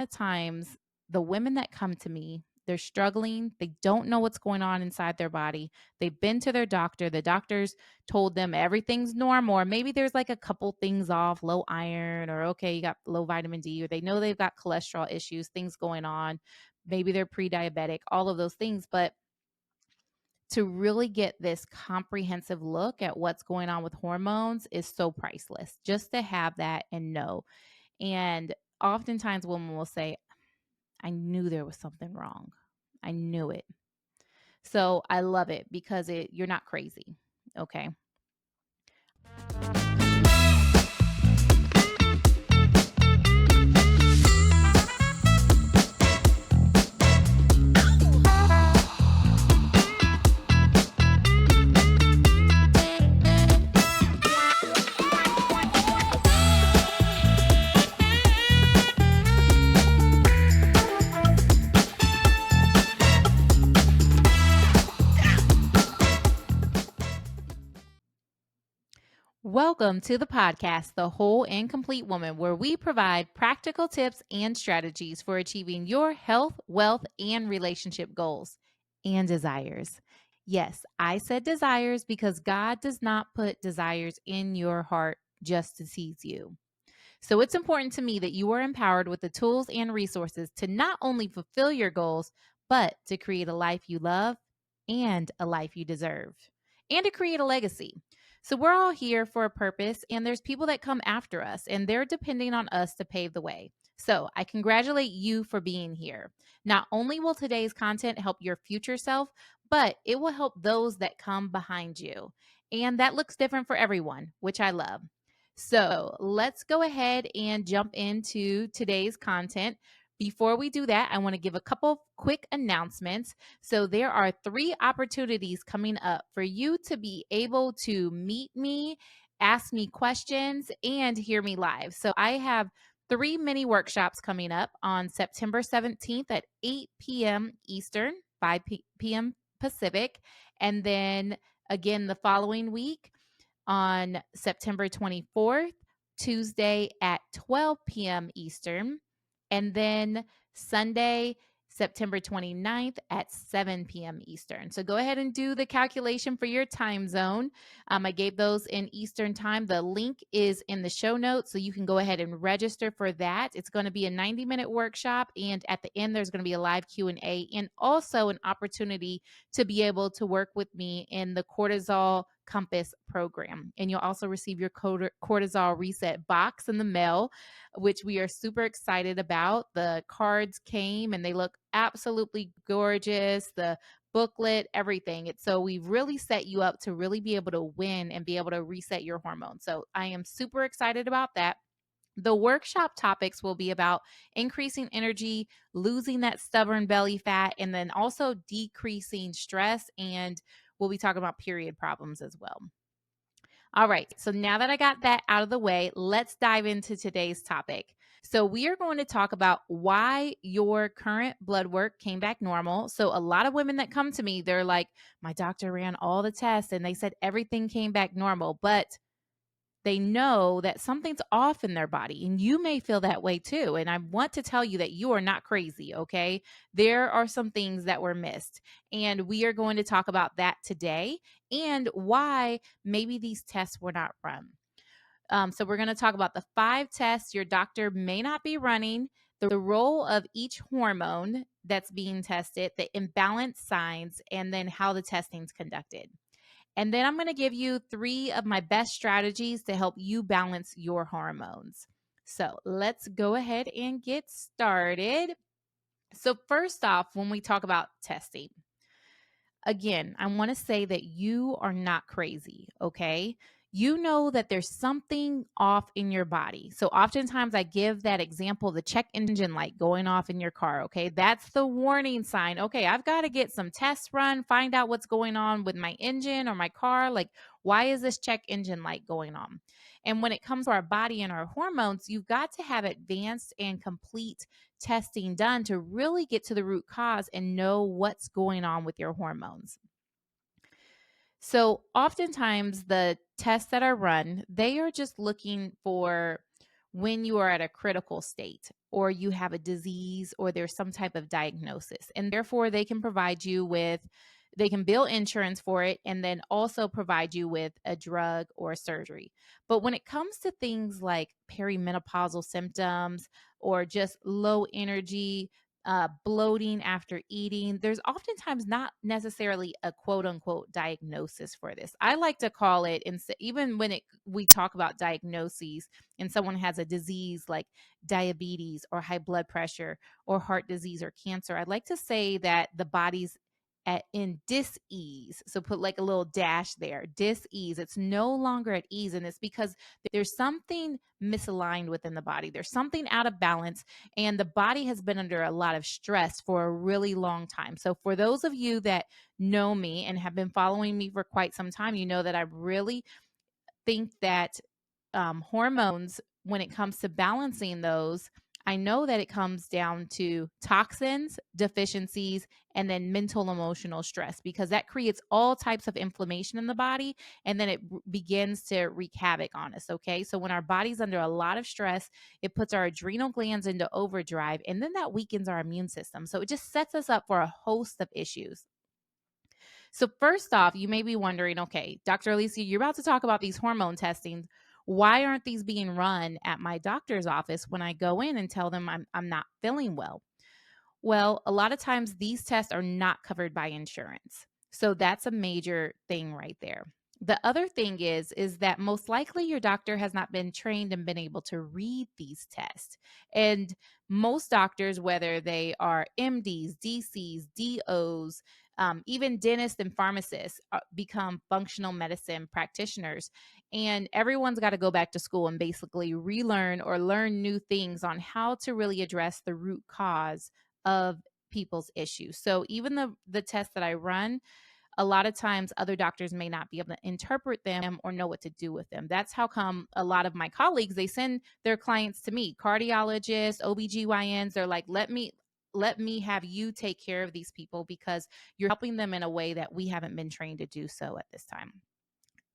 of times the women that come to me, they're struggling. They don't know what's going on inside their body. They've been to their doctor. The doctor's told them everything's normal, or maybe there's like a couple things off, low iron, or okay, you got low vitamin D, or they know they've got cholesterol issues, things going on. Maybe they're pre diabetic, all of those things. But to really get this comprehensive look at what's going on with hormones is so priceless. Just to have that and know. And oftentimes women will say, I knew there was something wrong. I knew it. So I love it because you're not crazy. Okay. Welcome to the podcast, The Whole and Complete Woman, where we provide practical tips and strategies for achieving your health, wealth, and relationship goals and desires. Yes, I said desires because God does not put desires in your heart just to tease you. So it's important to me that you are empowered with the tools and resources to not only fulfill your goals, but to create a life you love and a life you deserve, and to create a legacy. So we're all here for a purpose, and there's people that come after us, and they're depending on us to pave the way. So I congratulate you for being here. Not only will today's content help your future self, but it will help those that come behind you. And that looks different for everyone, which I love. So let's go ahead and jump into today's content. Before we do that, I want to give a couple quick announcements. So, there are 3 opportunities coming up for you to be able to meet me, ask me questions, and hear me live. So, I have 3 mini workshops coming up on September 17th at 8 p.m. Eastern, 5 p.m. Pacific. And then again the following week on September 24th, Tuesday at 12 p.m. Eastern, and then Sunday, September 29th at 7 p.m. Eastern. So go ahead and do the calculation for your time zone. I gave those in Eastern time. The link is in the show notes, so you can go ahead and register for that. It's going to be a 90-minute workshop, and at the end, there's going to be a live Q&A and also an opportunity to be able to work with me in the cortisol compass program. And you'll also receive your cortisol reset box in the mail, which we are super excited about. The cards came and they look absolutely gorgeous. The booklet, everything. So we've really set you up to really be able to win and be able to reset your hormones. So I am super excited about that. The workshop topics will be about increasing energy, losing that stubborn belly fat, and then also decreasing stress. And we'll be talking about period problems as well. All right. So now that I got that out of the way, let's dive into today's topic. So we are going to talk about why your current blood work came back normal. So a lot of women that come to me, they're like, my doctor ran all the tests and they said everything came back normal, but they know that something's off in their body, and you may feel that way too. And I want to tell you that you are not crazy, okay? There are some things that were missed, and we are going to talk about that today and why maybe these tests were not run. So we're going to talk about the 5 tests your doctor may not be running, the role of each hormone that's being tested, the imbalance signs, and then how the testing's conducted. And then I'm going to give you 3 of my best strategies to help you balance your hormones. So let's go ahead and get started. So, first off, when we talk about testing, again, I want to say that you are not crazy, okay? You know that there's something off in your body. So oftentimes I give that example, the check engine light going off in your car, okay? That's the warning sign. Okay, I've got to get some tests run, find out what's going on with my engine or my car. Like, why is this check engine light going on? And when it comes to our body and our hormones, you've got to have advanced and complete testing done to really get to the root cause and know what's going on with your hormones. So oftentimes the tests that are run, they are just looking for when you are at a critical state. or you have a disease or there's some type of diagnosis. And therefore, they can provide you with, they can bill insurance for it and then also provide you with a drug or surgery. But when it comes to things like perimenopausal symptoms or just low energy, bloating after eating, there's oftentimes not necessarily a quote unquote diagnosis for this. I like to call it, even when we talk about diagnoses and someone has a disease like diabetes or high blood pressure or heart disease or cancer, I'd like to say that the body's in dis-ease. So put like a little dash there, dis-ease. It's no longer at ease. And it's because there's something misaligned within the body. There's something out of balance. And the body has been under a lot of stress for a really long time. So for those of you that know me and have been following me for quite some time, you know that I really think that hormones, when it comes to balancing those, I know that it comes down to toxins, deficiencies, and then mental emotional stress, because that creates all types of inflammation in the body and then it begins to wreak havoc on us. Okay. So when our body's under a lot of stress, it puts our adrenal glands into overdrive and then that weakens our immune system. So it just sets us up for a host of issues. So, first off, you may be wondering, okay, Dr. Alicia, you're about to talk about these hormone testings. Why aren't these being run at my doctor's office when I go in and tell them I'm not feeling well? Well, a lot of times these tests are not covered by insurance. So that's a major thing right there. The other thing is that most likely your doctor has not been trained and been able to read these tests. And most doctors, whether they are MDs, DCs, DOs, even dentists and pharmacists, become functional medicine practitioners. And everyone's got to go back to school and basically relearn or learn new things on how to really address the root cause of people's issues. So even the tests that I run, a lot of times other doctors may not be able to interpret them or know what to do with them. That's how come a lot of my colleagues, they send their clients to me, cardiologists, OBGYNs, they're like, let me have you take care of these people because you're helping them in a way that we haven't been trained to do so at this time.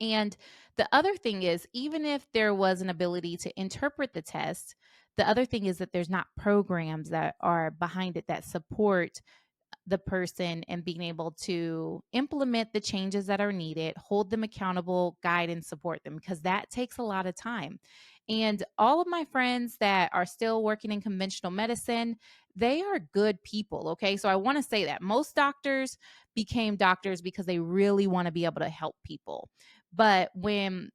And the other thing is, even if there was an ability to interpret the test, the other thing is that there's not programs that are behind it that support the person and being able to implement the changes that are needed, hold them accountable, guide and support them, because that takes a lot of time. And all of my friends that are still working in conventional medicine, they are good people. Okay. So I want to say that most doctors became doctors because they really want to be able to help people. But when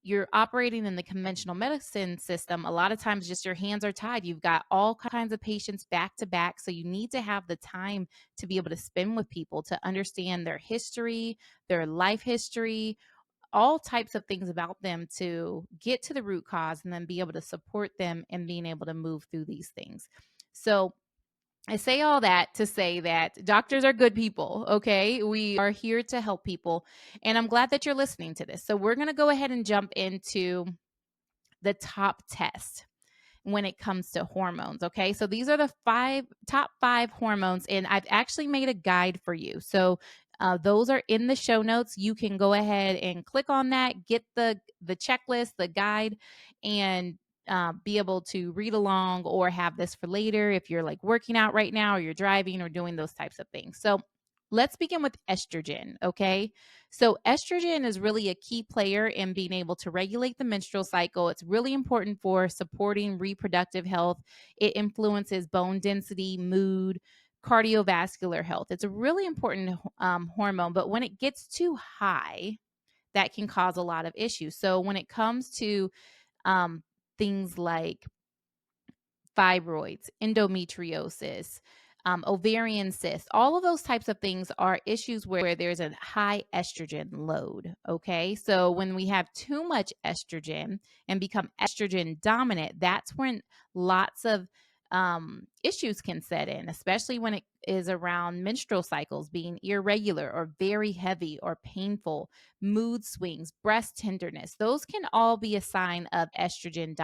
you're operating in the conventional medicine system, a lot of times just your hands are tied. You've got all kinds of patients back to back. So you need to have the time to be able to spend with people to understand their history, their life history, all types of things about them to get to the root cause and then be able to support them and being able to move through these things. So I say all that to say that doctors are good people, okay? We are here to help people. And I'm glad that you're listening to this. So we're going to go ahead and jump into the top test when it comes to hormones. Okay. So these are the top five hormones, and I've actually made a guide for you. So those are in the show notes. You can go ahead and click on that, get the checklist, the guide, and be able to read along or have this for later if you're like working out right now or you're driving or doing those types of things. So let's begin with estrogen. Okay. So, estrogen is really a key player in being able to regulate the menstrual cycle. It's really important for supporting reproductive health. It influences bone density, mood, cardiovascular health. It's a really important hormone, but when it gets too high, that can cause a lot of issues. So, when it comes to um, things like fibroids, endometriosis, ovarian cysts, all of those types of things are issues where there's a high estrogen load. Okay. So when we have too much estrogen and become estrogen dominant, that's when lots of issues can set in, especially when it is around menstrual cycles being irregular or very heavy or painful, mood swings, breast tenderness. Those can all be a sign of estrogen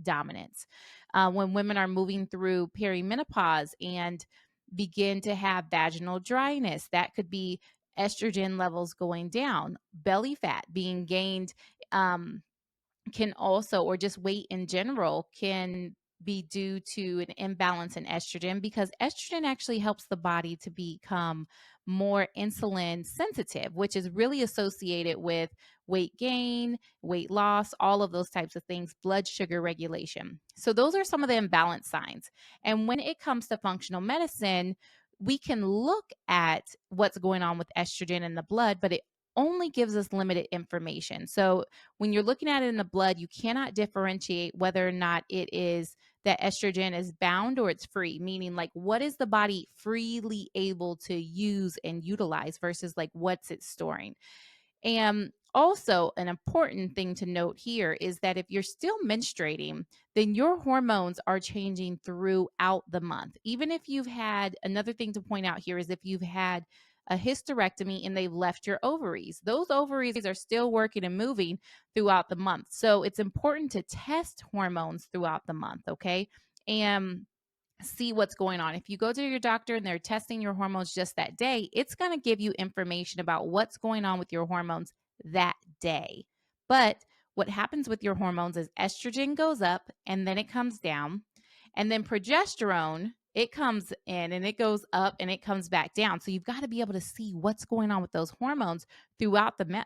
dominance. When women are moving through perimenopause and begin to have vaginal dryness, that could be estrogen levels going down, belly fat being gained. Can also, or just weight in general, can be due to an imbalance in estrogen, because estrogen actually helps the body to become more insulin sensitive, which is really associated with weight gain, weight loss, all of those types of things, blood sugar regulation. So, those are some of the imbalance signs. And when it comes to functional medicine, we can look at what's going on with estrogen in the blood, but it only gives us limited information. So, when you're looking at it in the blood, you cannot differentiate whether or not it is that estrogen is bound or it's free, meaning like what is the body freely able to use and utilize versus like what's it storing. And also, an important thing to note here is that if you're still menstruating, then your hormones are changing throughout the month. Even if you've had, another thing to point out here is if you've had a hysterectomy and they've left your ovaries, those ovaries are still working and moving throughout the month. So it's important to test hormones throughout the month, okay? And see what's going on. If you go to your doctor and they're testing your hormones just that day, it's going to give you information about what's going on with your hormones that day. But what happens with your hormones is estrogen goes up and then it comes down. And then progesterone, it comes in and it goes up and it comes back down. So you've got to be able to see what's going on with those hormones throughout the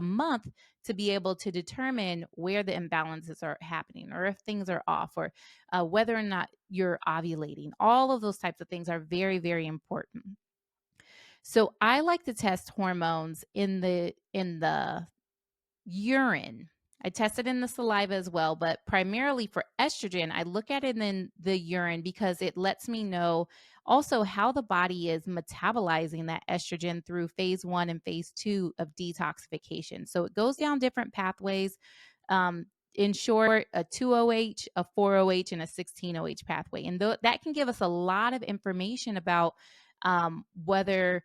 month to be able to determine where the imbalances are happening or if things are off or whether or not you're ovulating. All of those types of things are very, very important. So I like to test hormones in the urine. I test it in the saliva as well, but primarily for estrogen, I look at it in the urine because it lets me know also how the body is metabolizing that estrogen through phase 1 and phase 2 of detoxification. So it goes down different pathways. Um, in short, a 2OH, a 4OH, and a 16OH pathway. And that can give us a lot of information about whether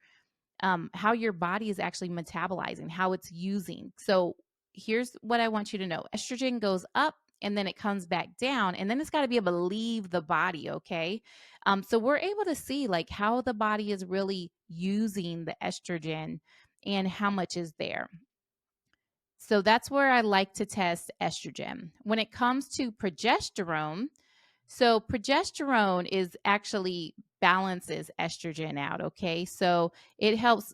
how your body is actually metabolizing, how it's using. So here's what I want you to know. Estrogen goes up and then it comes back down and then it's got to be able to leave the body, okay? So we're able to see like how the body is really using the estrogen and how much is there. So that's where I like to test estrogen. When it comes to progesterone, so progesterone is actually balances estrogen out, okay? So it helps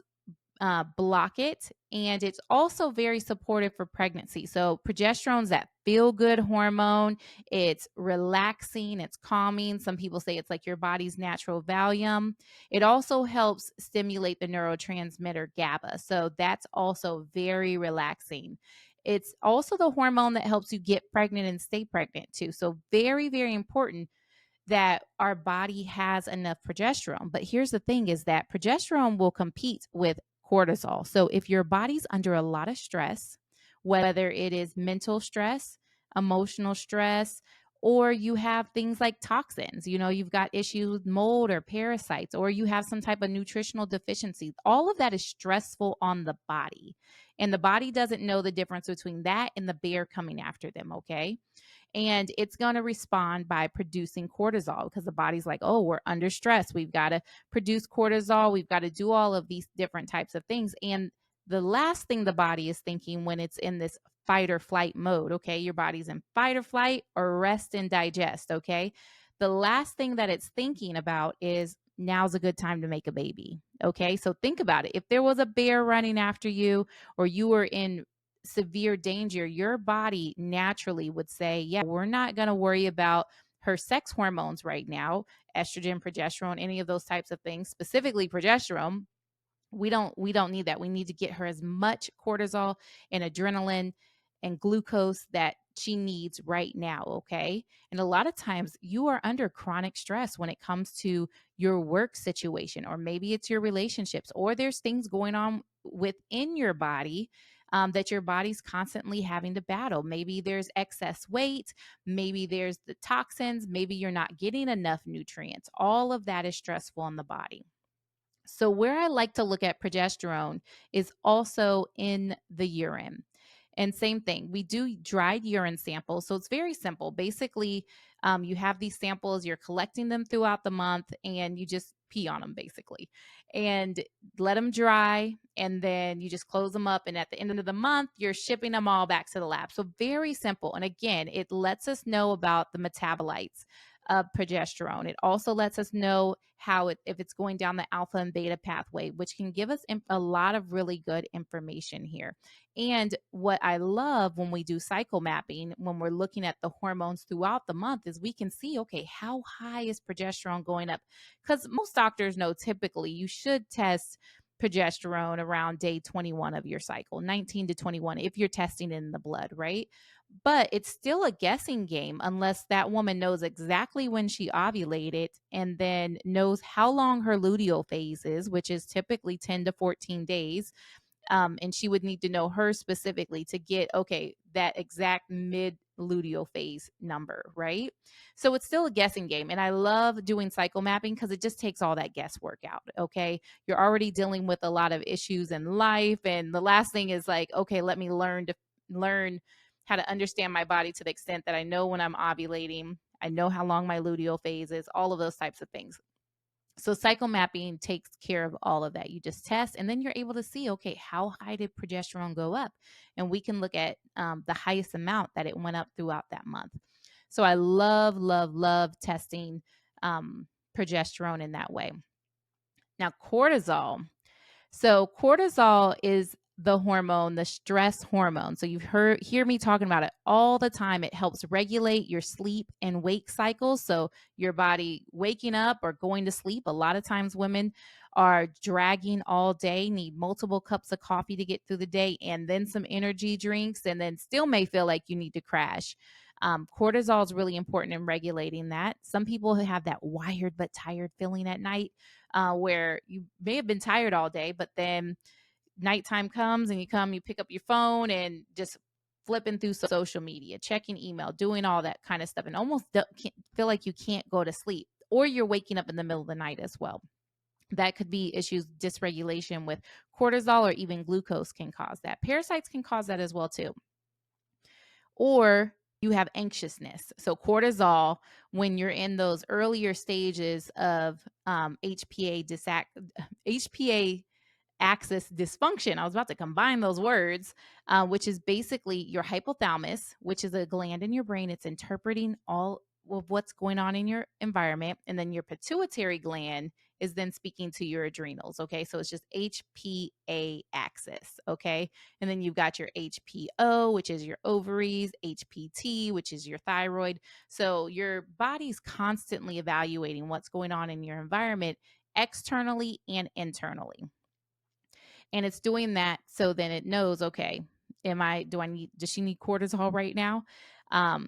block it. And it's also very supportive for pregnancy. So, progesterone's that feel good hormone. It's relaxing, it's calming. Some people say it's like your body's natural Valium. It also helps stimulate the neurotransmitter GABA. So, that's also very relaxing. It's also the hormone that helps you get pregnant and stay pregnant too. So, very, very important that our body has enough progesterone. But here's the thing is that progesterone will compete with cortisol. So if your body's under a lot of stress, whether it is mental stress, emotional stress, or you have things like toxins, you've got issues with mold or parasites, or you have some type of nutritional deficiency, all of that is stressful on the body. And the body doesn't know the difference between that and the bear coming after them, okay? And it's going to respond by producing cortisol because the body's like, oh, we're under stress. We've got to produce cortisol. We've got to do all of these different types of things. And the last thing the body is thinking when it's in this fight or flight mode, okay, your body's in fight or flight or rest and digest, okay? The last thing that it's thinking about is now's a good time to make a baby, okay? So think about it. If there was a bear running after you or you were in severe danger, your body naturally would say, yeah, we're not going to worry about her sex hormones right now, estrogen, progesterone, any of those types of things, specifically progesterone. We don't need that. We need to get her as much cortisol and adrenaline and glucose that she needs right now, okay? And a lot of times you are under chronic stress when it comes to your work situation, or maybe it's your relationships, or there's things going on within your body that your body's constantly having to battle. Maybe there's excess weight, maybe there's the toxins, maybe you're not getting enough nutrients. All of that is stressful on the body. So, where I like to look at progesterone is also in the urine. And same thing, we do dried urine samples. So, it's very simple. Basically, You have these samples, you're collecting them throughout the month, and you just pee on them basically and let them dry. And then you just close them up. And at the end of the month, you're shipping them all back to the lab. So very simple. And again, it lets us know about the metabolites of progesterone. It also lets us know how if it's going down the alpha and beta pathway, which can give us a lot of really good information here. And what I love when we do cycle mapping, when we're looking at the hormones throughout the month, is we can see, okay, how high is progesterone going up? Because most doctors know typically you should test progesterone around day 21 of your cycle, 19 to 21, if you're testing in the blood, right? But it's still a guessing game unless that woman knows exactly when she ovulated and then knows how long her luteal phase is, which is typically 10 to 14 days. And she would need to know her specifically to get, okay, that exact mid luteal phase number, right? So it's still a guessing game. And I love doing cycle mapping because it just takes all that guesswork out. Okay. You're already dealing with a lot of issues in life. And the last thing is like, okay, let me learn how to understand my body to the extent that I know when I'm ovulating. I know how long my luteal phase is, all of those types of things. So cycle mapping takes care of all of that. You just test and then you're able to see, okay, how high did progesterone go up? And we can look at the highest amount that it went up throughout that month. So I love, love, love testing um, progesterone in that way. Now, cortisol. So cortisol is the hormone, the stress hormone. So you've hear me talking about it all the time. It helps regulate your sleep and wake cycles. So your body waking up or going to sleep. A lot of times women are dragging all day, need multiple cups of coffee to get through the day and then some energy drinks and then still may feel like you need to crash. Cortisol is really important in regulating that. Some people who have that wired but tired feeling at night, where you may have been tired all day, but then nighttime comes and you pick up your phone and just flipping through social media, checking email, doing all that kind of stuff, and almost feel like you can't go to sleep, or you're waking up in the middle of the night as well. That could be issues, dysregulation with cortisol, or even glucose can cause that. Parasites can cause that as well too. Or you have anxiousness. So cortisol, when you're in those earlier stages of HPA axis dysfunction. I was about to combine those words, which is basically your hypothalamus, which is a gland in your brain. It's interpreting all of what's going on in your environment. And then your pituitary gland is then speaking to your adrenals. Okay. So it's just HPA axis. Okay. And then you've got your HPO, which is your ovaries, HPT, which is your thyroid. So your body's constantly evaluating what's going on in your environment externally and internally. And it's doing that so then it knows, okay, does she need cortisol right now?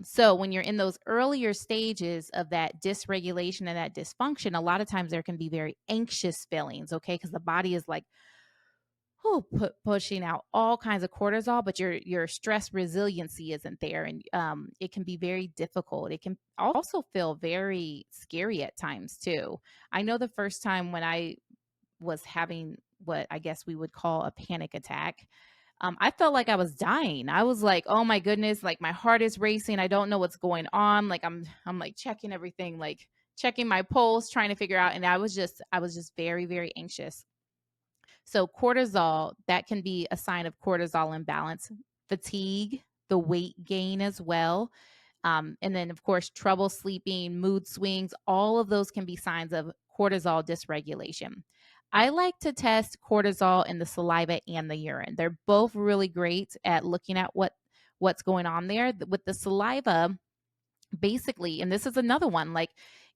So when you're in those earlier stages of that dysregulation and that dysfunction, a lot of times there can be very anxious feelings, okay, because the body is like, pushing out all kinds of cortisol, but your stress resiliency isn't there, and it can be very difficult. It can also feel very scary at times too. I know the first time when I was having what I guess we would call a panic attack. I felt like I was dying. I was like, oh my goodness, like my heart is racing. I don't know what's going on. Like I'm like checking everything, like checking my pulse, trying to figure out. And I was just very, very anxious. So cortisol, that can be a sign of cortisol imbalance, fatigue, the weight gain as well. And then, of course, trouble sleeping, mood swings, all of those can be signs of cortisol dysregulation. I like to test cortisol in the saliva and the urine. They're both really great at looking at what's going on there. With the saliva, basically, and this is another one, like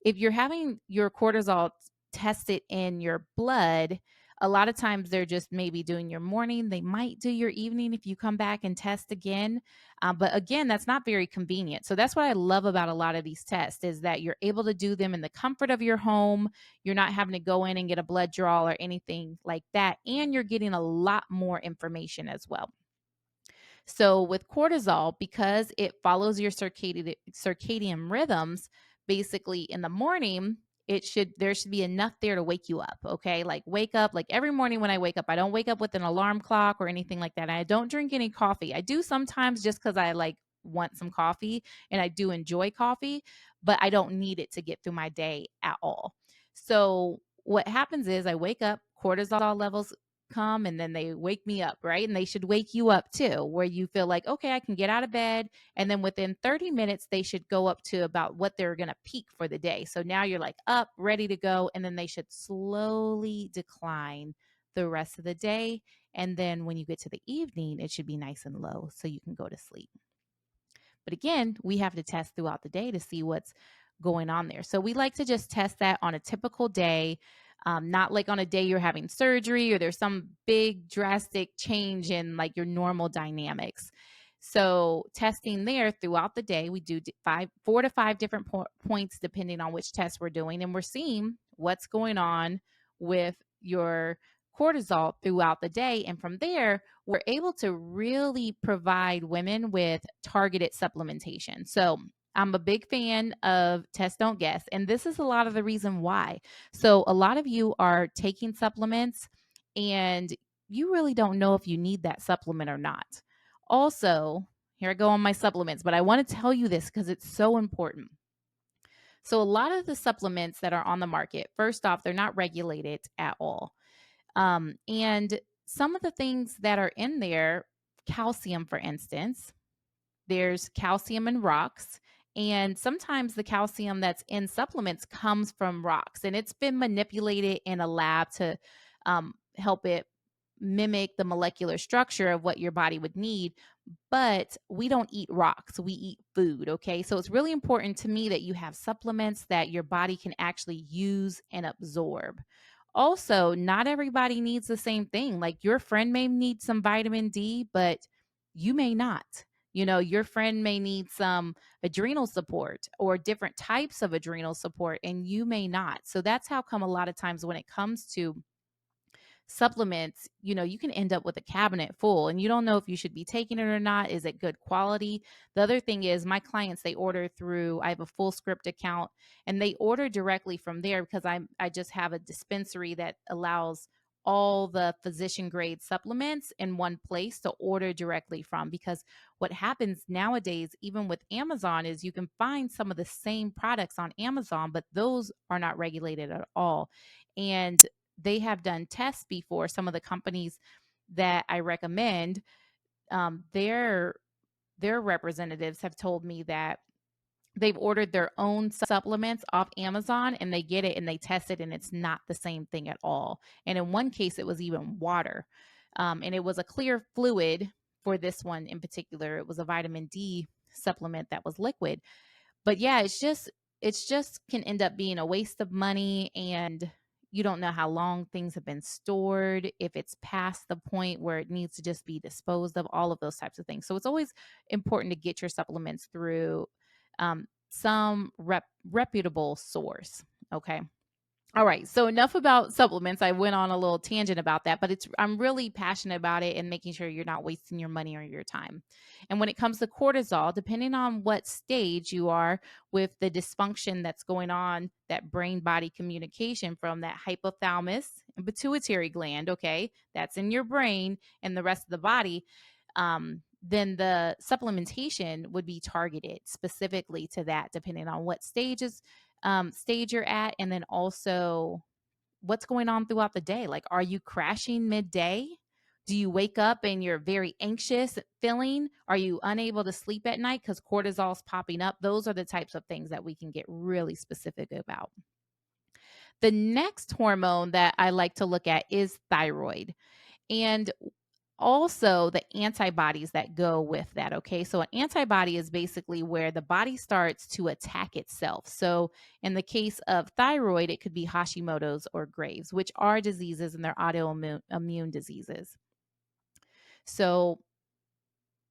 if you're having your cortisol tested in your blood, a lot of times they're just maybe doing your morning. They might do your evening if you come back and test again. But again, that's not very convenient. So that's what I love about a lot of these tests, is that you're able to do them in the comfort of your home. You're not having to go in and get a blood draw or anything like that. And you're getting a lot more information as well. So with cortisol, because it follows your circadian rhythms, basically in the morning, there should be enough there to wake you up. Okay. Like wake up, like every morning when I wake up, I don't wake up with an alarm clock or anything like that. I don't drink any coffee. I do sometimes just because I like want some coffee, and I do enjoy coffee, but I don't need it to get through my day at all. So what happens is I wake up, cortisol levels come, and then they wake me up, right? And they should wake you up too, where you feel like, okay, I can get out of bed. And then within 30 minutes, they should go up to about what they're going to peak for the day. So now you're like up, ready to go. And then they should slowly decline the rest of the day. And then when you get to the evening, it should be nice and low so you can go to sleep. But again, we have to test throughout the day to see what's going on there. So we like to just test that on a typical day, not like on a day you're having surgery or there's some big drastic change in like your normal dynamics. So testing there throughout the day, we do 4 to 5 different points depending on which test we're doing, and we're seeing what's going on with your cortisol throughout the day. And from there, we're able to really provide women with targeted supplementation. So I'm a big fan of test, don't guess. And this is a lot of the reason why. So a lot of you are taking supplements and you really don't know if you need that supplement or not. Also, here I go on my supplements, but I want to tell you this because it's so important. So, a lot of the supplements that are on the market, first off, they're not regulated at all. And some of the things that are in there, calcium, for instance, there's calcium in rocks. And sometimes the calcium that's in supplements comes from rocks, and it's been manipulated in a lab to help it mimic the molecular structure of what your body would need. But we don't eat rocks, we eat food. Okay. So it's really important to me that you have supplements that your body can actually use and absorb. Also, not everybody needs the same thing. Like your friend may need some vitamin D, but you may not. You know, your friend may need some adrenal support or different types of adrenal support, and you may not. So that's how come a lot of times when it comes to supplements, you know, you can end up with a cabinet full and you don't know if you should be taking it or not. Is it good quality? The other thing is my clients, they order through, I have a full script account and they order directly from there because I just have a dispensary that allows all the physician grade supplements in one place to order directly from. Because what happens nowadays, even with Amazon, is you can find some of the same products on Amazon, but those are not regulated at all. And they have done tests before. Some of the companies that I recommend, their representatives have told me that they've ordered their own supplements off Amazon and they get it and they test it and it's not the same thing at all. And in one case, it was even water, and it was a clear fluid. For this one in particular, it was a vitamin D supplement that was liquid. But yeah, it's just can end up being a waste of money, and you don't know how long things have been stored, if it's past the point where it needs to just be disposed of, all of those types of things. So it's always important to get your supplements through some reputable source. Okay. All right. So enough about supplements. I went on a little tangent about that, but I'm really passionate about it and making sure you're not wasting your money or your time. And when it comes to cortisol, depending on what stage you are with the dysfunction that's going on, that brain body communication from that hypothalamus and pituitary gland, okay, that's in your brain and the rest of the body, then the supplementation would be targeted specifically to that, depending on what stage you're at, and then also what's going on throughout the day. Like, are you crashing midday? Do you wake up and you're very anxious feeling? Are you unable to sleep at night because cortisol's popping up? Those are the types of things that we can get really specific about. The next hormone that I like to look at is thyroid. And also the antibodies that go with that. Okay. So an antibody is basically where the body starts to attack itself. So in the case of thyroid, it could be Hashimoto's or Graves', which are diseases and they're autoimmune diseases. So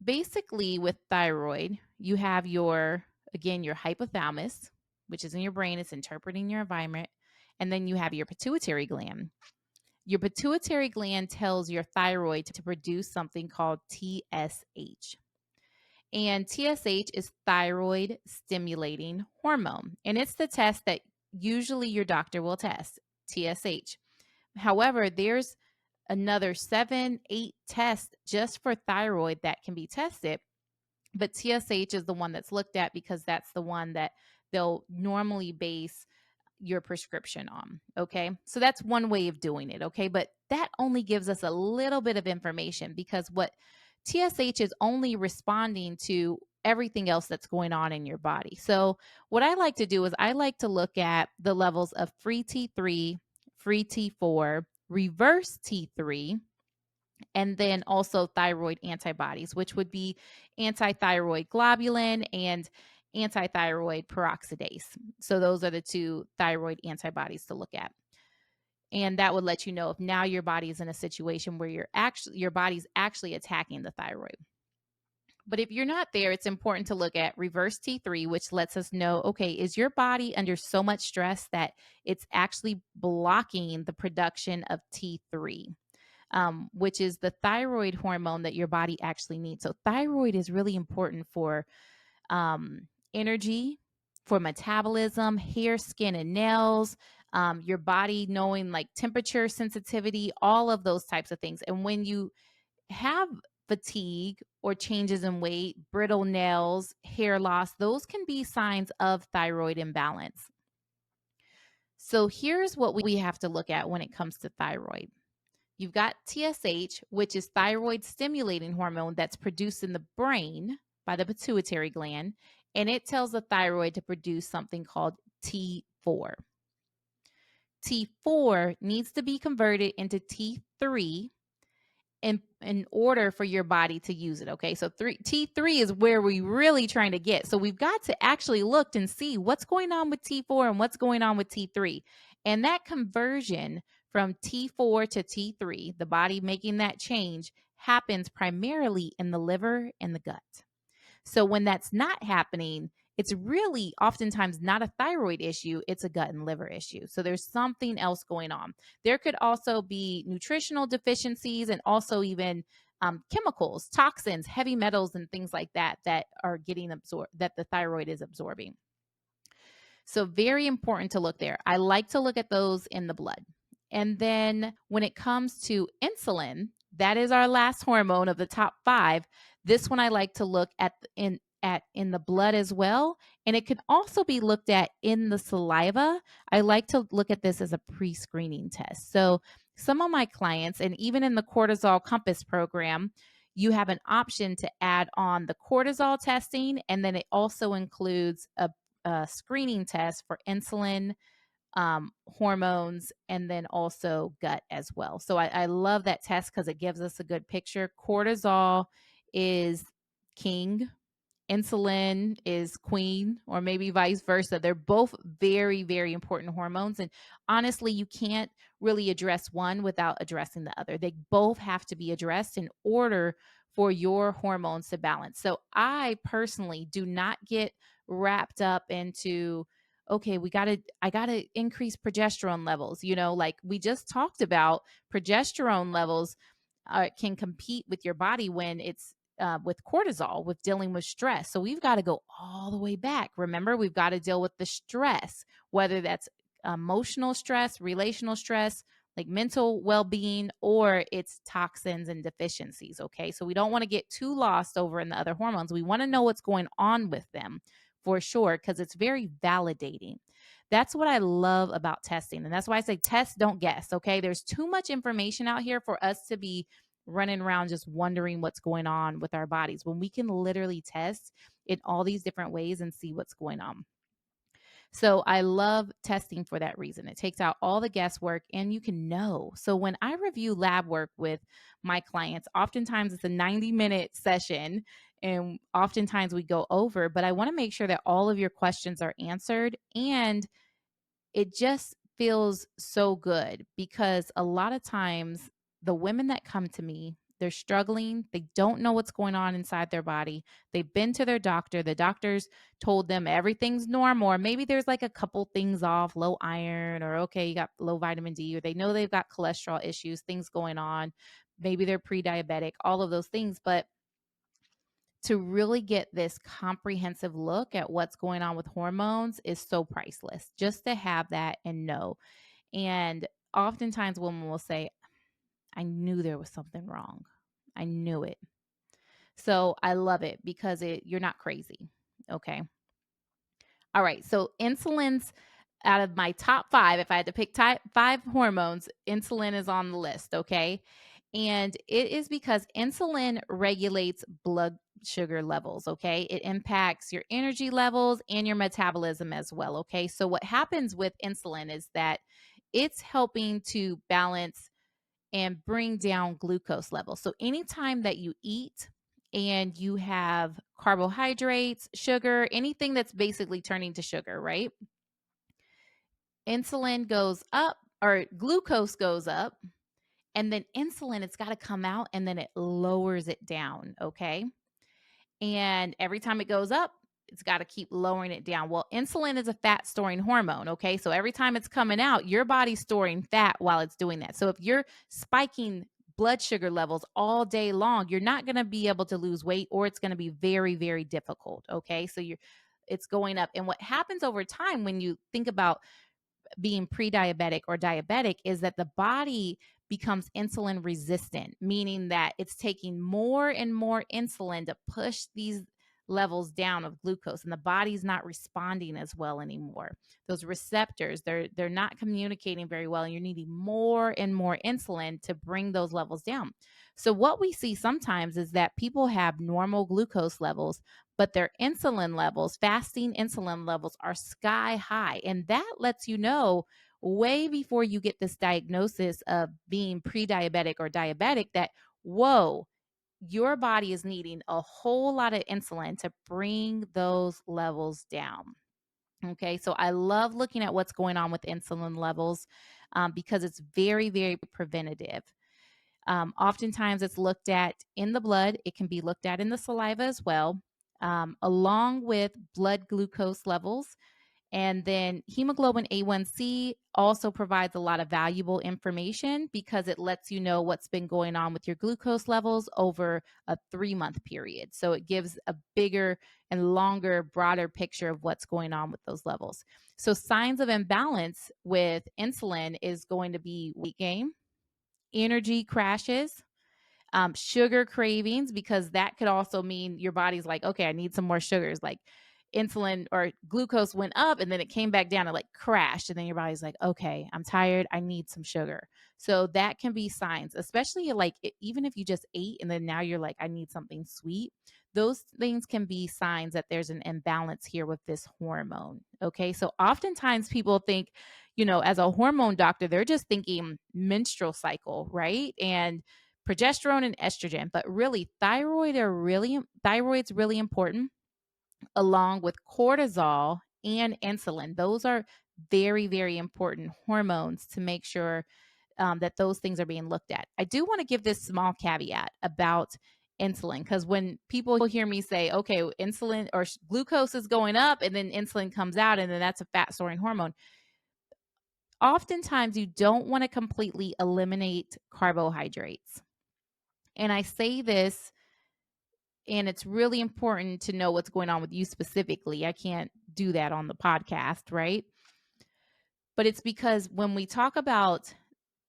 basically with thyroid, you have again, your hypothalamus, which is in your brain, it's interpreting your environment. And then you have your pituitary gland. Your pituitary gland tells your thyroid to produce something called TSH. And TSH is thyroid stimulating hormone. And it's the test that usually your doctor will test, TSH. However, there's another 7, 8 tests just for thyroid that can be tested. But TSH is the one that's looked at because that's the one that they'll normally base your prescription on. Okay. So that's one way of doing it. Okay. But that only gives us a little bit of information because what TSH is only responding to everything else that's going on in your body. So what I like to do is I like to look at the levels of free T3, free T4, reverse T3, and then also thyroid antibodies, which would be anti-thyroid globulin and anti-thyroid peroxidase. So those are the two thyroid antibodies to look at. And that would let you know if now your body is in a situation where your body's actually attacking the thyroid. But if you're not there, it's important to look at reverse T3, which lets us know, okay, is your body under so much stress that it's actually blocking the production of T3? Which is the thyroid hormone that your body actually needs. So, thyroid is really important for energy, for metabolism, hair, skin, and nails, your body knowing like temperature sensitivity, all of those types of things. And when you have fatigue or changes in weight, brittle nails, hair loss, those can be signs of thyroid imbalance. So, here's what we have to look at when it comes to thyroid. You've got TSH, which is thyroid stimulating hormone that's produced in the brain by the pituitary gland, and it tells the thyroid to produce something called T4. T4 needs to be converted into T3 in order for your body to use it. Okay. So T3 is where we really trying to get. So we've got to actually look and see what's going on with T4 and what's going on with T3. And that conversion from T4 to T3, the body making that change, happens primarily in the liver and the gut. So when that's not happening, it's really oftentimes not a thyroid issue, it's a gut and liver issue. So there's something else going on. There could also be nutritional deficiencies and also even chemicals, toxins, heavy metals, and things like that that are getting absorbed, that the thyroid is absorbing. So, very important to look there. I like to look at those in the blood. And then when it comes to insulin, that is our last hormone of the top 5. This one I like to look at in the blood as well, and it can also be looked at in the saliva. I like to look at this as a pre-screening test. So, some of my clients, and even in the cortisol compass program, you have an option to add on the cortisol testing, and then it also includes a screening test for insulin, hormones, and then also gut as well. So I love that test because it gives us a good picture. Cortisol is king, insulin is queen, or maybe vice versa. They're both very, very important hormones. And honestly, you can't really address one without addressing the other. They both have to be addressed in order for your hormones to balance. So I personally do not get wrapped up into, okay, I got to increase progesterone levels. Like we just talked about, progesterone levels can compete with your body when it's with cortisol, with dealing with stress. So we've got to go all the way back. Remember, we've got to deal with the stress, whether that's emotional stress, relational stress, like mental well being, or it's toxins and deficiencies. Okay. So we don't want to get too lost over in the other hormones. We want to know what's going on with them for sure, because it's very validating. That's what I love about testing. And that's why I say test, don't guess. Okay. There's too much information out here for us to be running around just wondering what's going on with our bodies when we can literally test in all these different ways and see what's going on. So I love testing for that reason. It takes out all the guesswork and you can know. So when I review lab work with my clients, oftentimes it's a 90-minute session and oftentimes we go over, but I want to make sure that all of your questions are answered, and it just feels so good because a lot of times the women that come to me, they're struggling. They don't know what's going on inside their body. They've been to their doctor. The doctor's told them everything's normal, or maybe there's like a couple things off, low iron, or okay, you got low vitamin D, or they know they've got cholesterol issues, things going on. Maybe they're pre-diabetic, all of those things. But to really get this comprehensive look at what's going on with hormones is so priceless, just to have that and know. And oftentimes women will say, I knew there was something wrong. I knew it. So I love it because you're not crazy. Okay. All right. So insulin's out of my top five. If I had to pick five hormones, insulin is on the list. Okay. And it is because insulin regulates blood sugar levels. Okay. It impacts your energy levels and your metabolism as well. Okay. So what happens with insulin is that it's helping to balance and bring down glucose levels. So anytime that you eat and you have carbohydrates, sugar, anything that's basically turning to sugar, right? Insulin goes up or glucose goes up, and then insulin, it's got to come out and then it lowers it down. Okay. And every time it goes up, it's got to keep lowering it down. Well, insulin is a fat storing hormone. Okay. So every time it's coming out, your body's storing fat while it's doing that. So if you're spiking blood sugar levels all day long, you're not going to be able to lose weight, or it's going to be very, very difficult. Okay. So it's going up. And what happens over time when you think about being pre-diabetic or diabetic is that the body becomes insulin resistant, meaning that it's taking more and more insulin to push these levels down of glucose, and the body's not responding as well anymore. Those receptors, they're not communicating very well, and you're needing more and more insulin to bring those levels down. So what we see sometimes is that people have normal glucose levels, but their insulin levels, fasting insulin levels, are sky high. And that lets you know way before you get this diagnosis of being pre diabetic or diabetic that, whoa, your body is needing a whole lot of insulin to bring those levels down. Okay, so I love looking at what's going on with insulin levels because it's very, very preventative. Oftentimes, it's looked at in the blood. It can be looked at in the saliva as well, along with blood glucose levels. And then hemoglobin A1C also provides a lot of valuable information because it lets you know what's been going on with your glucose levels over a 3-month period. So it gives a bigger and longer, broader picture of what's going on with those levels. So signs of imbalance with insulin is going to be weight gain, energy crashes, sugar cravings, because that could also mean your body's like, okay, I need some more sugars. Like insulin or glucose went up and then it came back down and like crashed. And then your body's like, okay, I'm tired. I need some sugar. So that can be signs, especially like even if you just ate and then now you're like, I need something sweet. Those things can be signs that there's an imbalance here with this hormone. Okay. So oftentimes people think, as a hormone doctor, they're just thinking menstrual cycle, right? And progesterone and estrogen, but really thyroid's really important, along with cortisol and insulin. Those are very, very important hormones to make sure that those things are being looked at. I do want to give this small caveat about insulin, because when people hear me say, okay, insulin or glucose is going up and then insulin comes out and then that's a fat storing hormone, oftentimes you don't want to completely eliminate carbohydrates. And I say this, and it's really important to know what's going on with you specifically. I can't do that on the podcast, right? But it's because when we talk about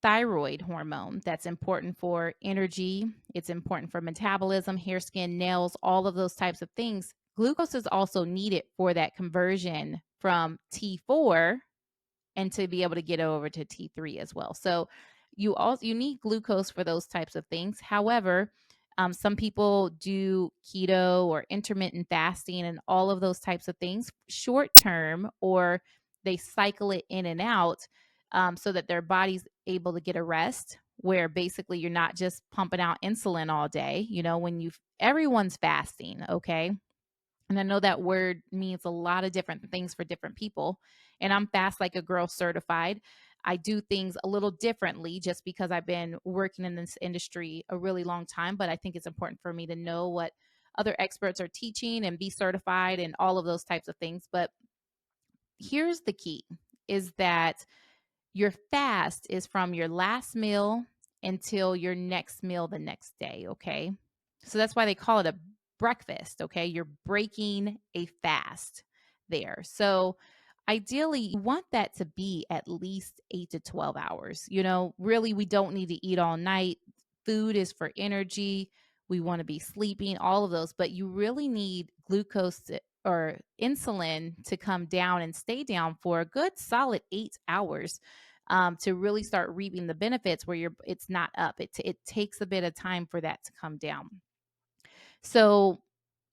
thyroid hormone, that's important for energy, it's important for metabolism, hair, skin, nails, all of those types of things. Glucose is also needed for that conversion from T4 and to be able to get over to T3 as well. So you need glucose for those types of things. However, some people do keto or intermittent fasting and all of those types of things short term, or they cycle it in and out so that their body's able to get a rest, where basically you're not just pumping out insulin all day. Everyone's fasting, okay? And I know that word means a lot of different things for different people. And I'm fast like a girl certified. I do things a little differently just because I've been working in this industry a really long time. But I think it's important for me to know what other experts are teaching and be certified and all of those types of things. But here's the key is that your fast is from your last meal until your next meal the next day, okay? So that's why they call it a breakfast, okay? You're breaking a fast there. So ideally, you want that to be at least 8 to 12 hours. Really, we don't need to eat all night. Food is for energy. We want to be sleeping, all of those, but you really need or insulin to come down and stay down for a good solid 8 hours to really start reaping the benefits where it's not up. It takes a bit of time for that to come down. So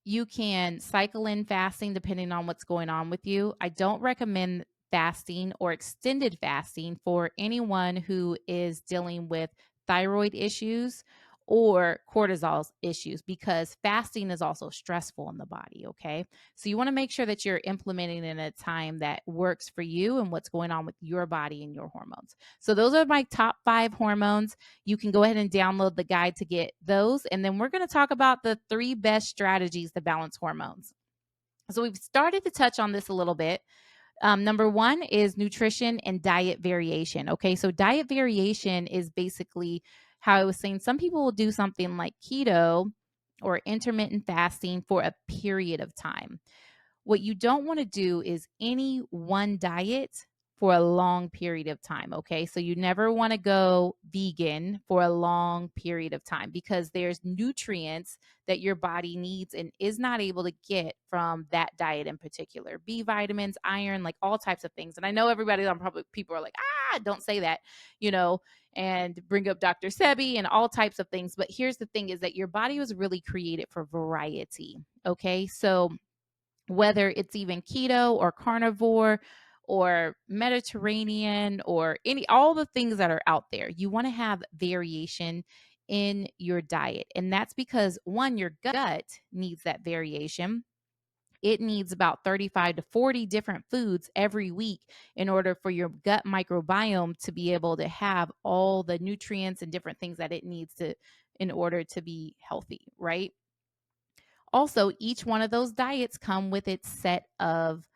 you can cycle in fasting depending on what's going on with you. I don't recommend fasting or extended fasting for anyone who is dealing with thyroid issues or cortisol issues because fasting is also stressful in the body. Okay. So you want to make sure that you're implementing in a time that works for you and what's going on with your body and your hormones. So those are my top 5 hormones. You can go ahead and download the guide to get those. And then we're going to talk about the 3 best strategies to balance hormones. So we've started to touch on this a little bit. Number 1 is nutrition and diet variation. Okay, so diet variation is basically how I was saying some people will do something like keto or intermittent fasting for a period of time. What you don't want to do is any one diet for a long period of time. Okay. So you never want to go vegan for a long period of time because there's nutrients that your body needs and is not able to get from that diet in particular. B vitamins, iron, like all types of things. And I know everybody on probably people are like, don't say that, and bring up Dr. Sebi and all types of things. But here's the thing is that your body was really created for variety. Okay. So whether it's even keto or carnivore or Mediterranean or all the things that are out there. You want to have variation in your diet. And that's because one, your gut needs that variation. It needs about 35 to 40 different foods every week in order for your gut microbiome to be able to have all the nutrients and different things that it needs to in order to be healthy, right? Also, each one of those diets come with its set of,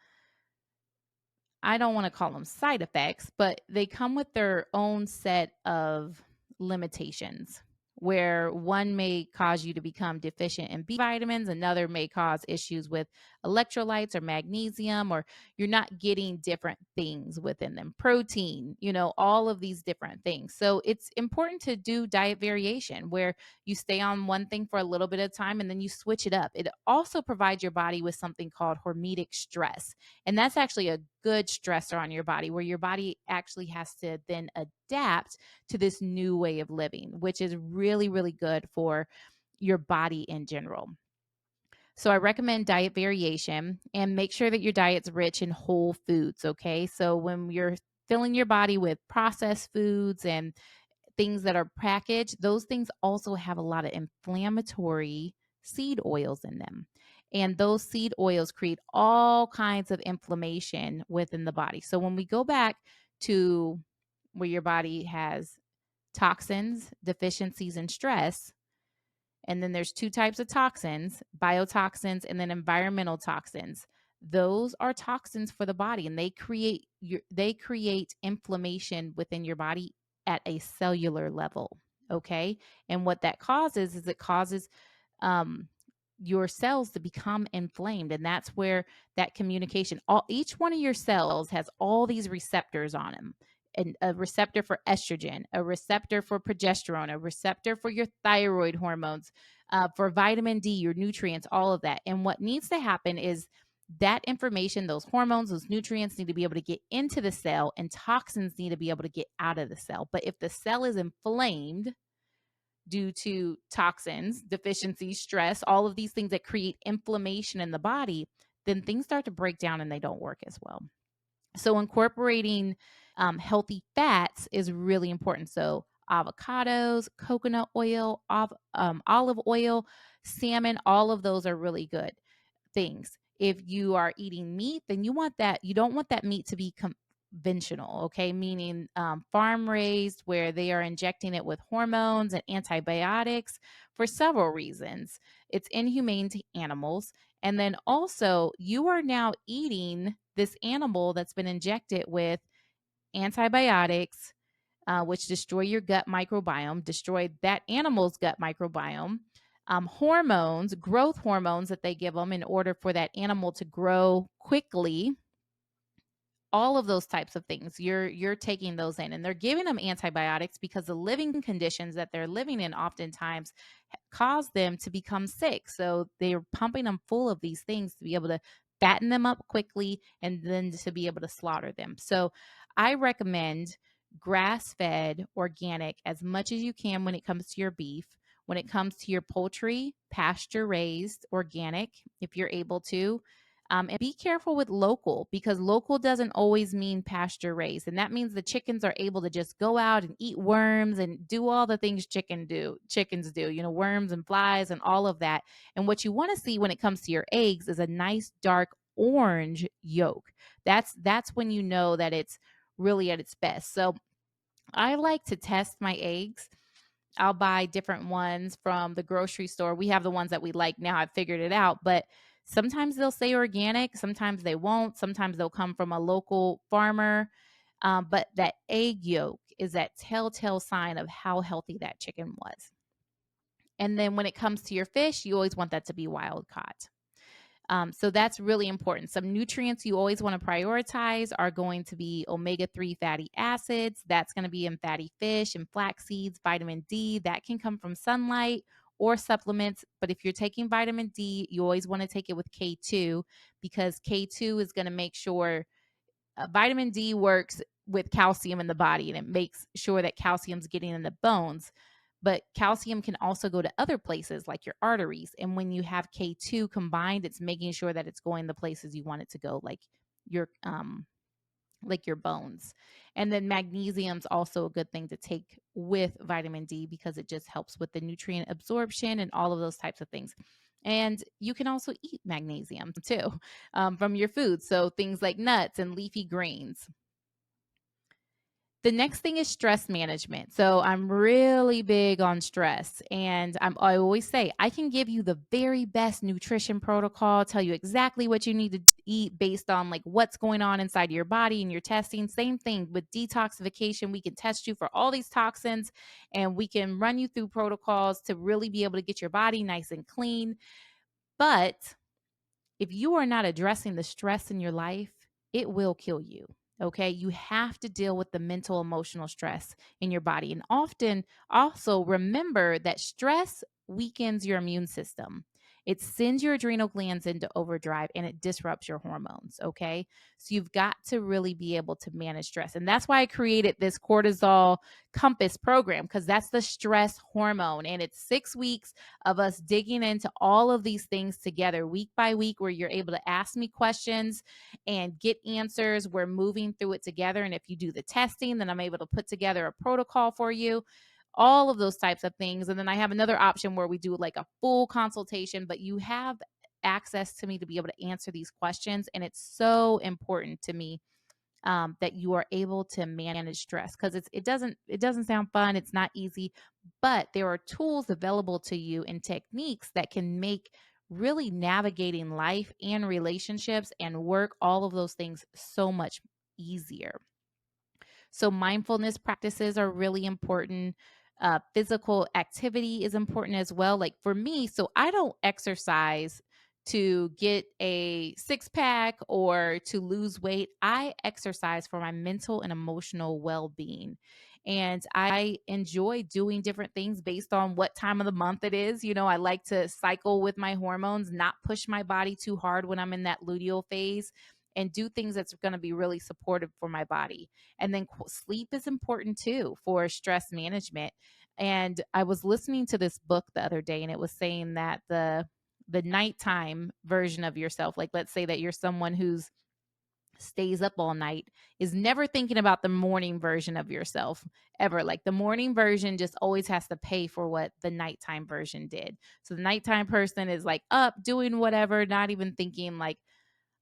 I don't want to call them side effects, but they come with their own set of limitations where one may cause you to become deficient in B vitamins, another may cause issues with electrolytes or magnesium, or you're not getting different things within them, protein, all of these different things. So it's important to do diet variation where you stay on one thing for a little bit of time and then you switch it up. It also provides your body with something called hormetic stress. And that's actually a good stressor on your body where your body actually has to then adapt to this new way of living, which is really, really good for your body in general. So I recommend diet variation and make sure that your diet's rich in whole foods. Okay. So when you're filling your body with processed foods and things that are packaged, those things also have a lot of inflammatory seed oils in them. And those seed oils create all kinds of inflammation within the body. So when we go back to where your body has toxins, deficiencies, and stress, and then there's 2 types of toxins, biotoxins and then environmental toxins. Those are toxins for the body and they create inflammation within your body at a cellular level, okay? And what that causes is it causes um your cells to become inflamed, and that's where that communication, each one of your cells has all these receptors on them, and a receptor for estrogen, a receptor for progesterone, a receptor for your thyroid hormones, for vitamin D, your nutrients, all of that. And what needs to happen is that information, those hormones, those nutrients need to be able to get into the cell, and toxins need to be able to get out of the cell. But if the cell is inflamed due to toxins, deficiency, stress, all of these things that create inflammation in the body, then things start to break down and they don't work as well. So incorporating healthy fats is really important. So avocados, coconut oil, olive oil, salmon, all of those are really good things. If you are eating meat, then you don't want that meat to be conventional, okay? Meaning farm raised, where they are injecting it with hormones and antibiotics for several reasons. It's inhumane to animals. And then also, you are now eating this animal that's been injected with antibiotics, which destroy your gut microbiome, destroy that animal's gut microbiome. Hormones, growth hormones that they give them in order for that animal to grow quickly, all of those types of things, you're taking those in, and they're giving them antibiotics because the living conditions that they're living in oftentimes cause them to become sick. So they're pumping them full of these things to be able to fatten them up quickly and then to be able to slaughter them. So I recommend grass fed organic as much as you can when it comes to your beef. When it comes to your poultry, pasture raised organic, if you're able to. And be careful with local, because local doesn't always mean pasture raised. And that means the chickens are able to just go out and eat worms and do all the things chickens do, worms and flies and all of that. And what you want to see when it comes to your eggs is a nice dark orange yolk. That's when you know that it's really at its best. So I like to test my eggs. I'll buy different ones from the grocery store. We have the ones that we like now. I've figured it out, but sometimes they'll say organic, sometimes they won't. Sometimes they'll come from a local farmer. But that egg yolk is that telltale sign of how healthy that chicken was. And then when it comes to your fish, you always want that to be wild caught. So that's really important. Some nutrients you always want to prioritize are going to be omega-3 fatty acids. That's going to be in fatty fish and flax seeds, vitamin D. That can come from sunlight or supplements. But if you're taking vitamin D, you always want to take it with K2, because K2 is going to make sure vitamin D works with calcium in the body, and it makes sure that calcium's getting in the bones. But calcium can also go to other places like your arteries. And when you have K2 combined, it's making sure that it's going the places you want it to go, your your bones. And then magnesium's also a good thing to take with vitamin D, because it just helps with the nutrient absorption and all of those types of things. And you can also eat magnesium too, from your food. So things like nuts and leafy greens. The next thing is stress management. So I'm really big on stress, and I always say I can give you the very best nutrition protocol, tell you exactly what you need to eat based on like what's going on inside your body and your testing. Same thing with detoxification. We can test you for all these toxins, and we can run you through protocols to really be able to get your body nice and clean. But if you are not addressing the stress in your life, it will kill you. Okay. You have to deal with the mental, emotional stress in your body. And often also remember that stress weakens your immune system. It sends your adrenal glands into overdrive and it disrupts your hormones. Okay. So you've got to really be able to manage stress. And that's why I created this cortisol compass program, because that's the stress hormone. And it's 6 weeks of us digging into all of these things together week by week, where you're able to ask me questions and get answers. We're moving through it together. And if you do the testing, then I'm able to put together a protocol for you, all of those types of things. And then I have another option where we do like a full consultation, but you have access to me to be able to answer these questions. And it's so important to me that you are able to manage stress, because it doesn't sound fun. It's not easy, but there are tools available to you and techniques that can make really navigating life and relationships and work, all of those things, so much easier. So mindfulness practices are really important. Physical activity is important as well. Like for me, so I don't exercise to get a six pack or to lose weight. I exercise for my mental and emotional well being. And I enjoy doing different things based on what time of the month it is. I like to cycle with my hormones, not push my body too hard when I'm in that luteal phase, and do things that's going to be really supportive for my body. And then sleep is important too for stress management. And I was listening to this book the other day, and it was saying that the nighttime version of yourself, like let's say that you're someone who's stays up all night, is never thinking about the morning version of yourself ever. Like the morning version just always has to pay for what the nighttime version did. So the nighttime person is like up doing whatever, not even thinking like,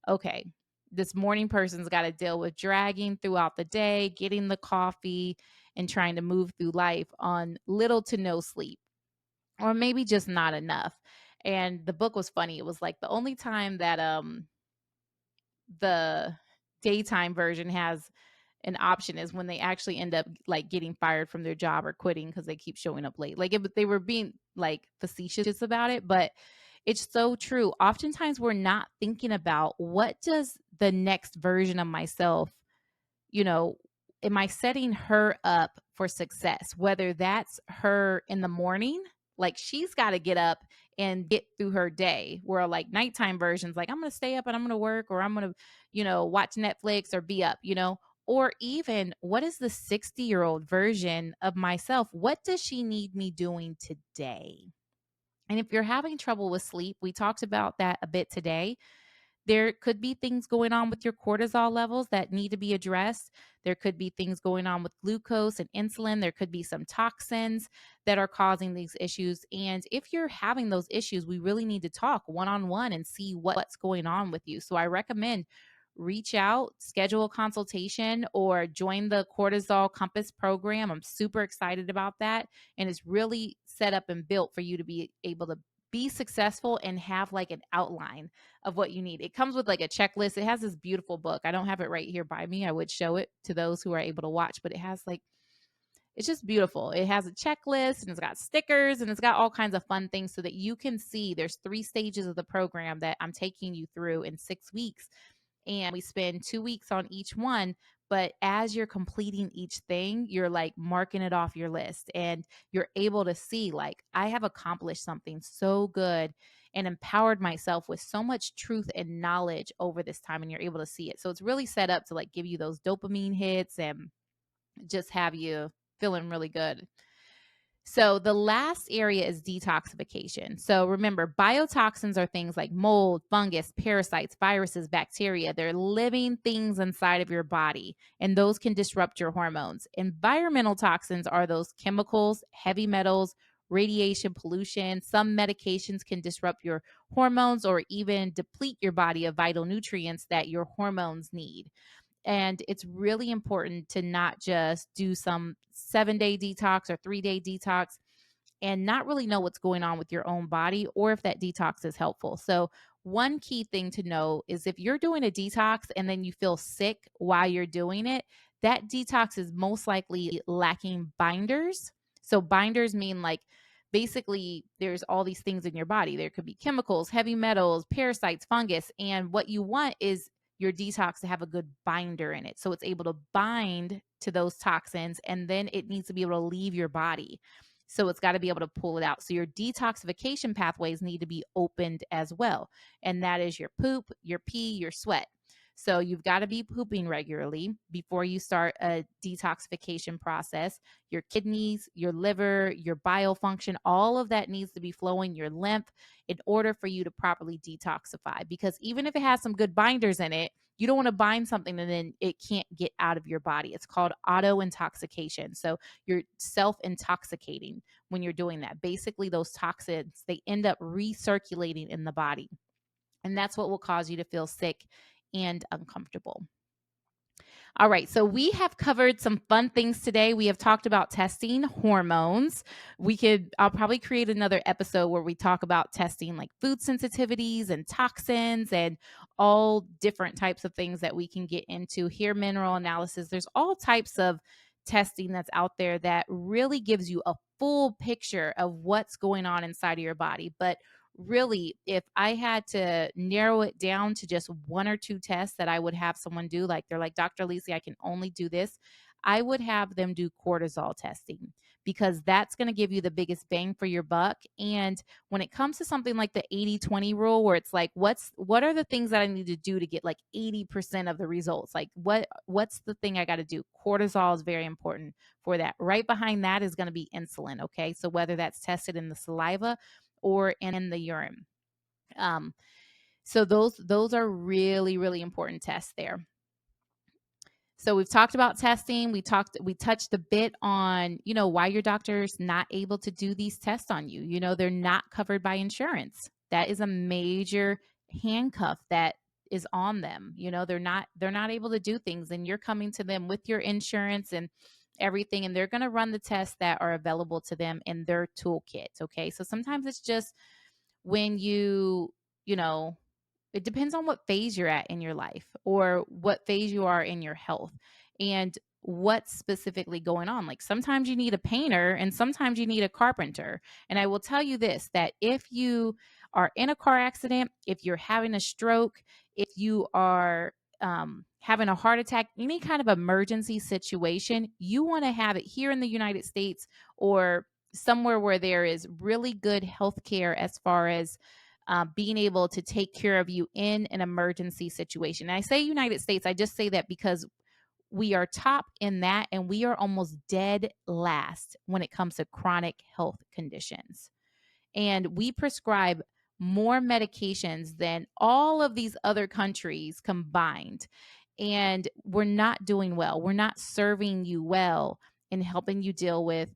okay, this morning person's got to deal with dragging throughout the day, getting the coffee, and trying to move through life on little to no sleep, or maybe just not enough. And the book was funny. It was like the only time that the daytime version has an option is when they actually end up like getting fired from their job or quitting because they keep showing up late. Like they were being like facetious about it, but it's so true. Oftentimes we're not thinking about what does the next version of myself you know, am I setting her up for success? Whether that's her in the morning, like she's got to get up and get through her day, where like nighttime versions, like I'm going to stay up and I'm going to work, or I'm going to, watch Netflix or be up, or even what is the 60-year-old version of myself? What does she need me doing today? And if you're having trouble with sleep, we talked about that a bit today. There could be things going on with your cortisol levels that need to be addressed. There could be things going on with glucose and insulin. There could be some toxins that are causing these issues. And if you're having those issues, we really need to talk one on one and see what's going on with you. So I recommend reach out, schedule a consultation, or join the Cortisol Compass program. I'm super excited about that. And it's really set up and built for you to be able to be successful and have like an outline of what you need. It comes with like a checklist. It has this beautiful book. I don't have it right here by me. I would show it to those who are able to watch, but it has like, it's just beautiful. It has a checklist and it's got stickers and it's got all kinds of fun things so that you can see there's 3 stages of the program that I'm taking you through in 6 weeks, and we spend 2 weeks on each one. But as you're completing each thing, you're like marking it off your list, and you're able to see, like, I have accomplished something so good and empowered myself with so much truth and knowledge over this time. And you're able to see it. So it's really set up to like give you those dopamine hits and just have you feeling really good. So the last area is detoxification. So remember, biotoxins are things like mold, fungus, parasites, viruses, bacteria. They're living things inside of your body, and those can disrupt your hormones. Environmental toxins are those chemicals, heavy metals, radiation, pollution. Some medications can disrupt your hormones or even deplete your body of vital nutrients that your hormones need. And it's really important to not just do some 7-day detox or 3-day detox and not really know what's going on with your own body or if that detox is helpful. So, one key thing to know is if you're doing a detox and then you feel sick while you're doing it, that detox is most likely lacking binders. So, binders mean like basically there's all these things in your body. There could be chemicals, heavy metals, parasites, fungus. And what you want is your detox to have a good binder in it. So, it's able to bind to those toxins, and then it needs to be able to leave your body. So it's got to be able to pull it out. So your detoxification pathways need to be opened as well. And that is your poop, your pee, your sweat. So you've got to be pooping regularly before you start a detoxification process. Your kidneys, your liver, your bile function, all of that needs to be flowing, your lymph, in order for you to properly detoxify. Because even if it has some good binders in it, you don't want to bind something and then it can't get out of your body. It's called auto intoxication. So you're self intoxicating when you're doing that. Basically, those toxins, they end up recirculating in the body. And that's what will cause you to feel sick and uncomfortable. All right, so we have covered some fun things today. We have talked about testing hormones. I'll probably create another episode where we talk about testing like food sensitivities and toxins and all different types of things that we can get into, hair mineral analysis. There's all types of testing that's out there that really gives you a full picture of what's going on inside of your body. But really, if I had to narrow it down to just 1 or 2 tests that I would have someone do, like they're like, Dr. Alicia, I can only do this, I would have them do cortisol testing, because that's going to give you the biggest bang for your buck. And when it comes to something like the 80-20 rule, where it's like, what are the things that I need to do to get like 80% of the results? Like what's the thing I got to do? Cortisol is very important for that. Right behind that is going to be insulin. Okay. So whether that's tested in the saliva or in the urine. So those are really, really important tests there. So we've talked about testing. We touched a bit on, why your doctor's not able to do these tests on you. They're not covered by insurance. That is a major handcuff that is on them. They're not able to do things, and you're coming to them with your insurance and everything, and they're going to run the tests that are available to them in their toolkit. Okay. So sometimes it's just when you know, it depends on what phase you're at in your life or what phase you are in your health and what's specifically going on. Like sometimes you need a painter and sometimes you need a carpenter. And I will tell you this, that if you are in a car accident, if you're having a stroke, if you are having a heart attack, any kind of emergency situation, you want to have it here in the United States or somewhere where there is really good health care as far as being able to take care of you in an emergency situation. And I say United States, I just say that because we are top in that and we are almost dead last when it comes to chronic health conditions. And we prescribe more medications than all of these other countries combined. And we're not doing well. We're not serving you well in helping you deal with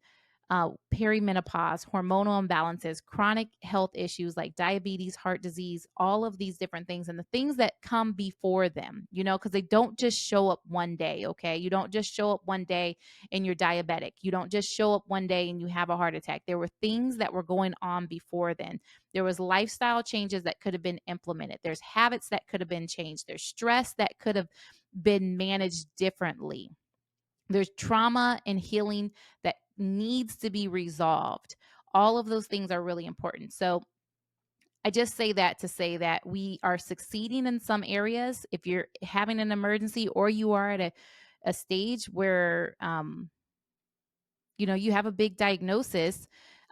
perimenopause, hormonal imbalances, chronic health issues like diabetes, heart disease, all of these different things, and the things that come before them, because they don't just show up one day, okay? You don't just show up one day and you're diabetic. You don't just show up one day and you have a heart attack. There were things that were going on before then. There was lifestyle changes that could have been implemented. There's habits that could have been changed. There's stress that could have been managed differently. There's trauma and healing that needs to be resolved. All of those things are really important. So I just say that to say that we are succeeding in some areas. If you're having an emergency or you are at a stage where you have a big diagnosis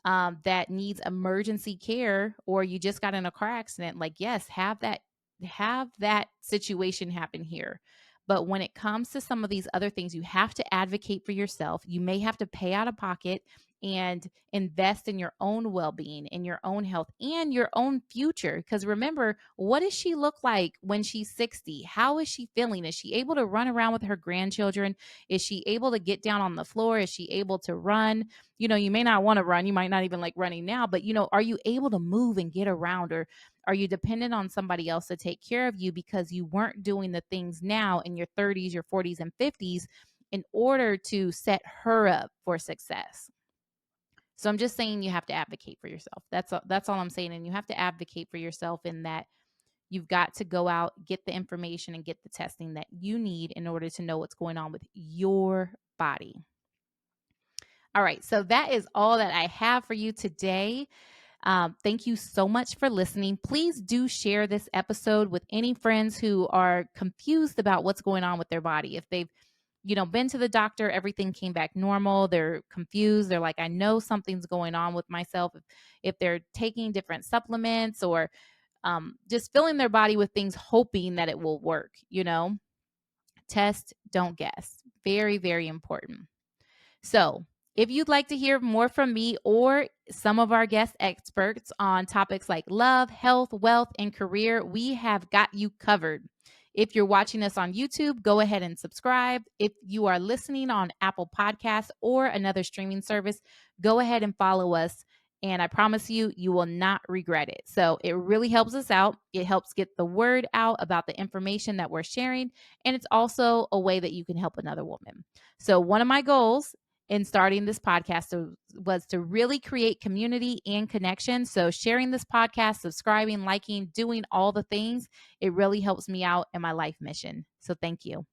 that needs emergency care, or you just got in a car accident, like, yes, have that situation happen here. But when it comes to some of these other things, you have to advocate for yourself. You may have to pay out of pocket and invest in your own well-being, in your own health, and your own future. Because remember, what does she look like when she's 60? How is she feeling? Is she able to run around with her grandchildren? Is she able to get down on the floor? Is she able to run? You may not want to run. You might not even like running now, but are you able to move and get around? Or are you dependent on somebody else to take care of you because you weren't doing the things now in your 30s, your 40s, and 50s in order to set her up for success? So I'm just saying you have to advocate for yourself. That's all I'm saying. And you have to advocate for yourself in that you've got to go out, get the information, and get the testing that you need in order to know what's going on with your body. All right. So that is all that I have for you today. Thank you so much for listening. Please do share this episode with any friends who are confused about what's going on with their body. If they've been to the doctor, everything came back normal, they're confused, they're like, I know something's going on with myself. If they're taking different supplements or just filling their body with things, hoping that it will work, test, don't guess. Very, very important. So, if you'd like to hear more from me or some of our guest experts on topics like love, health, wealth, and career, we have got you covered. If you're watching us on YouTube, go ahead and subscribe. If you are listening on Apple Podcasts or another streaming service, go ahead and follow us. And I promise you, you will not regret it. So it really helps us out. It helps get the word out about the information that we're sharing. And it's also a way that you can help another woman. So one of my goals in starting this podcast was to really create community and connection. So sharing this podcast, subscribing, liking, doing all the things, it really helps me out in my life mission. So thank you.